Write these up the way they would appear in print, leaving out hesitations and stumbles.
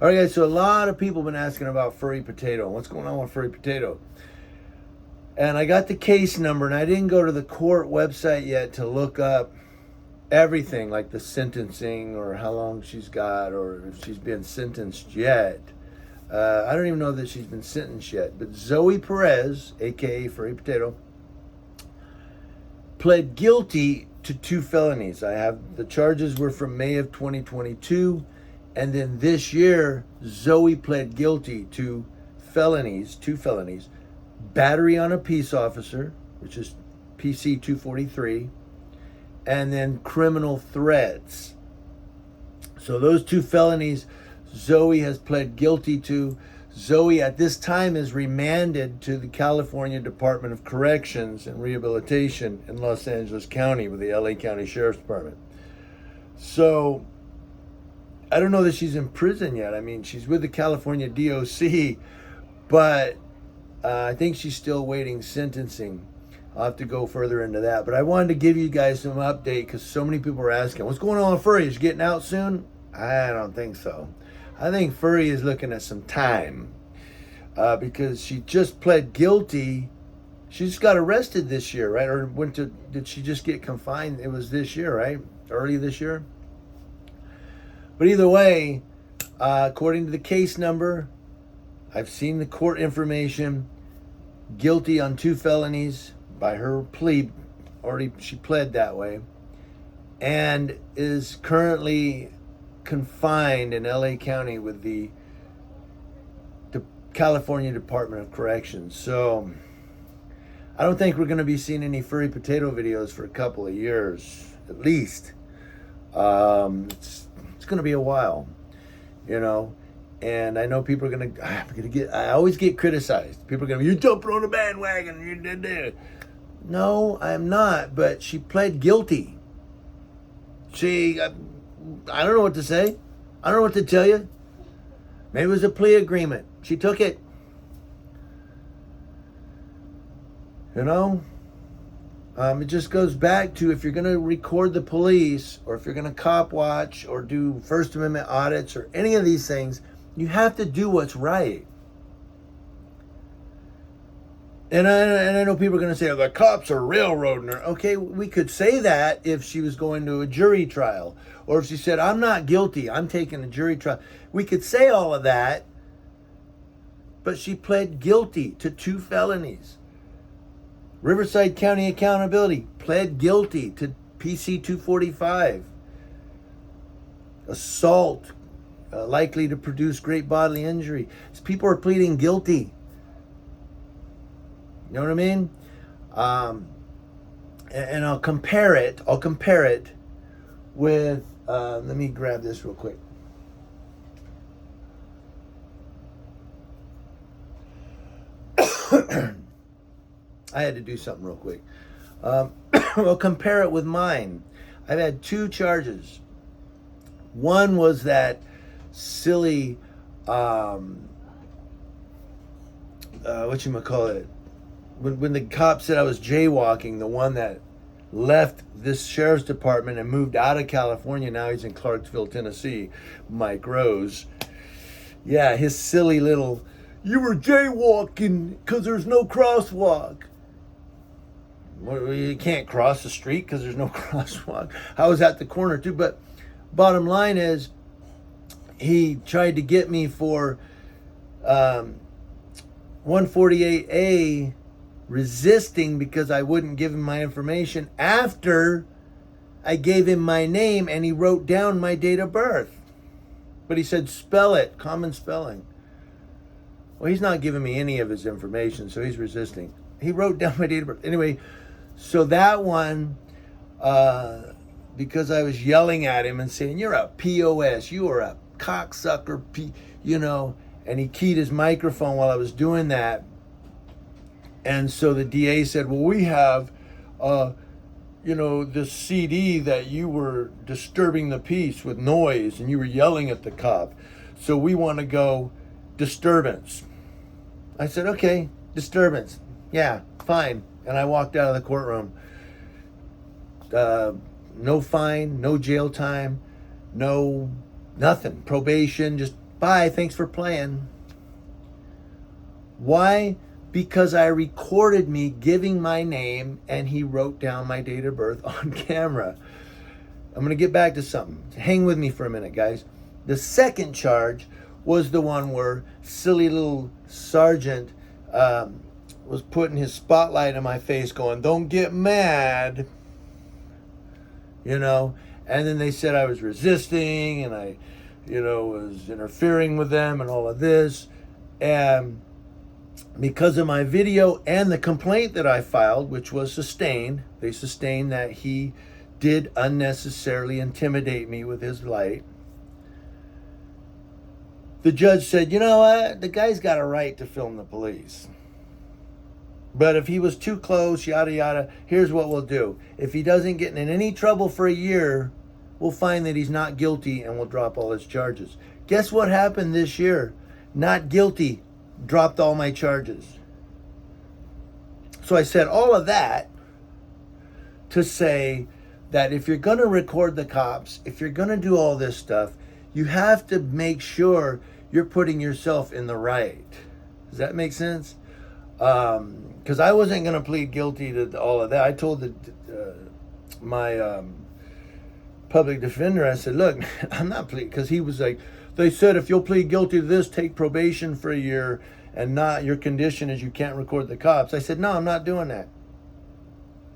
All right, guys, so a lot of people have been asking about Furry Potato. What's going on with Furry Potato? And I got the case number, and I didn't go to the court website yet to look up everything, like the sentencing or how long she's got or if she's been sentenced yet. I don't even know that she's been sentenced yet. But Zoe Perez, a.k.a. Furry Potato, pled guilty to 2 felonies. I have the charges were from May of 2022. And then this year, Zoe pled guilty to felonies, 2 felonies, battery on a peace officer, which is PC 243, and then criminal threats. So those 2 felonies Zoe has pled guilty to. Zoe at this time is remanded to the California Department of Corrections and Rehabilitation in Los Angeles County with the LA County Sheriff's Department. So I don't know that she's in prison yet. I mean, she's with the California DOC, but I think she's still waiting sentencing. I'll have to go further into that. But I wanted to give you guys some update because so many people are asking, what's going on with Furry? Is she getting out soon? I don't think so. I think Furry is looking at some time because she just pled guilty. She just got arrested this year, right? Or did she just get confined? It was this year, right? Early this year? But either way, according to the case number, I've seen the court information, guilty on 2 felonies by her plea. Already, she pled that way. And is currently confined in LA County with the California Department of Corrections. So I don't think we're going to be seeing any Furry Potato videos for a couple of years, at least. It's going to be a while, you know. And I know people are going to get, I always get criticized. People are going to be, you jumping on the bandwagon. You did that. No, I'm not. But she pled guilty. I don't know what to say. I don't know what to tell you. Maybe it was a plea agreement. She took it. You know? It just goes back to if you're going to record the police or if you're going to cop watch or do First Amendment audits or any of these things, you have to do what's right. And I know people are going to say, oh, the cops are railroading her. Okay, we could say that if she was going to a jury trial. Or if she said, I'm not guilty, I'm taking a jury trial. We could say all of that. But she pled guilty to 2 felonies. Riverside County Accountability pled guilty to PC 245. Assault, likely to produce great bodily injury. People are pleading guilty. You know what I mean? And I'll compare it with, let me grab this real quick. I had to do something real quick. I'll compare it with mine. I've had 2 charges. One was that silly, whatchamacallit, when the cop said I was jaywalking, the one that left this sheriff's department and moved out of California, now he's in Clarksville, Tennessee, Mike Rose. Yeah, his silly little, you were jaywalking because there's no crosswalk. Well, you can't cross the street because there's no crosswalk. I was at the corner too, but bottom line is he tried to get me for 148A resisting because I wouldn't give him my information after I gave him my name and he wrote down my date of birth. But he said, spell it, common spelling. Well, he's not giving me any of his information, so he's resisting. He wrote down my date of birth. Anyway, so that one, because I was yelling at him and saying, you're a POS, you are a cocksucker, and he keyed his microphone while I was doing that. And so the DA said, well, we have, this CD that you were disturbing the peace with noise and you were yelling at the cop. So we want to go disturbance. I said, okay, disturbance. Yeah, fine. And I walked out of the courtroom. No fine, no jail time, no nothing. Probation, just Bye, thanks for playing. Why? Because I recorded me giving my name and he wrote down my date of birth on camera. I'm going to get back to something. Hang with me for a minute, guys. The second charge was the one where silly little sergeant was putting his spotlight in my face going, don't get mad, you know. And then they said I was resisting and I, was interfering with them and all of this. And because of my video and the complaint that I filed, which was sustained, they sustained that he did unnecessarily intimidate me with his light. The judge said, you know what? The guy's got a right to film the police. But if he was too close, yada, yada, here's what we'll do. If he doesn't get in any trouble for a year, we'll find that he's not guilty and we'll drop all his charges. Guess what happened this year? Not guilty, dropped all my charges. So I said all of that to say that if you're going to record the cops, if you're going to do all this stuff, you have to make sure you're putting yourself in the right. Does that make sense? Because I wasn't going to plead guilty to all of that. I told my public defender, I said, look, I'm not pleading, because he was like, they said if you'll plead guilty to this, take probation for a year, and not your condition is you can't record the cops. I said, no, I'm not doing that.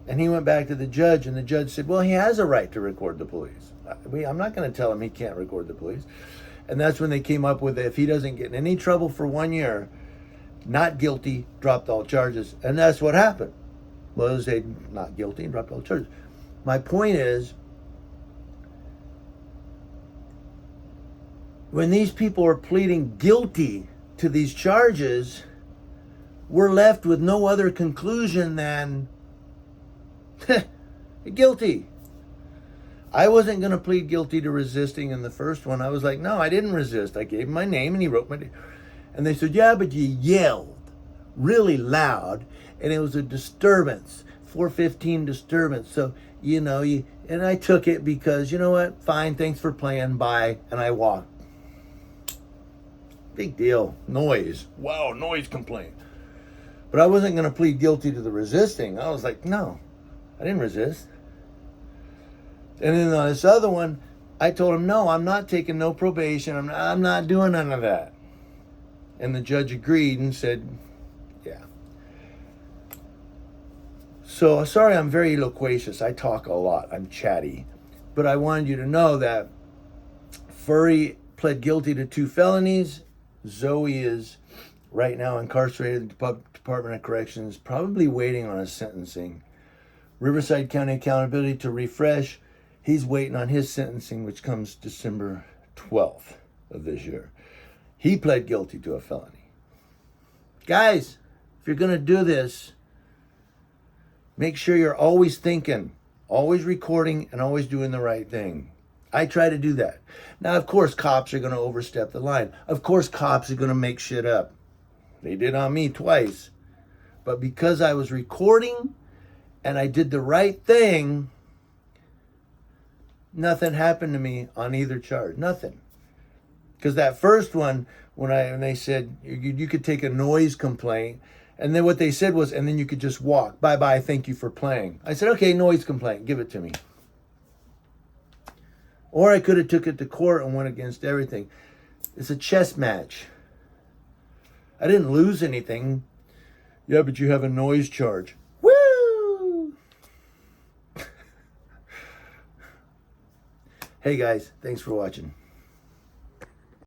And he went back to the judge, and the judge said, well, he has a right to record the police. I'm not going to tell him he can't record the police. And that's when they came up with, if he doesn't get in any trouble for 1 year, not guilty, dropped all charges. And that's what happened. Was they not guilty and dropped all charges. My point is, when these people are pleading guilty to these charges, we're left with no other conclusion than guilty. I wasn't going to plead guilty to resisting in the first one. I was like, no, I didn't resist. I gave him my name and he wrote my name. And they said, yeah, but you yelled really loud and it was a disturbance, 415 disturbance. So, and I took it because, you know what? Fine, thanks for playing, bye. And I walked. Big deal. Noise. Wow, noise complaint. But I wasn't going to plead guilty to the resisting. I was like, no, I didn't resist. And then on this other one, I told him, no, I'm not taking no probation. I'm not doing none of that. And the judge agreed and said, yeah. So, sorry, I'm very loquacious. I talk a lot. I'm chatty. But I wanted you to know that Furry pled guilty to 2 felonies. Zoe is right now incarcerated in the Department of Corrections, probably waiting on his sentencing. Riverside County Accountability, to refresh, he's waiting on his sentencing, which comes December 12th of this year. He pled guilty to a felony. Guys, if you're going to do this, make sure you're always thinking, always recording, and always doing the right thing. I try to do that. Now, of course, cops are going to overstep the line. Of course, cops are going to make shit up. They did on me twice. But because I was recording and I did the right thing, nothing happened to me on either charge. Nothing. Because that first one, when they said you could take a noise complaint, and then what they said was, and then you could just walk. Bye-bye, thank you for playing. I said, okay, noise complaint, give it to me. Or I could have took it to court and went against everything. It's a chess match. I didn't lose anything. Yeah, but you have a noise charge. Woo! Hey guys, thanks for watching.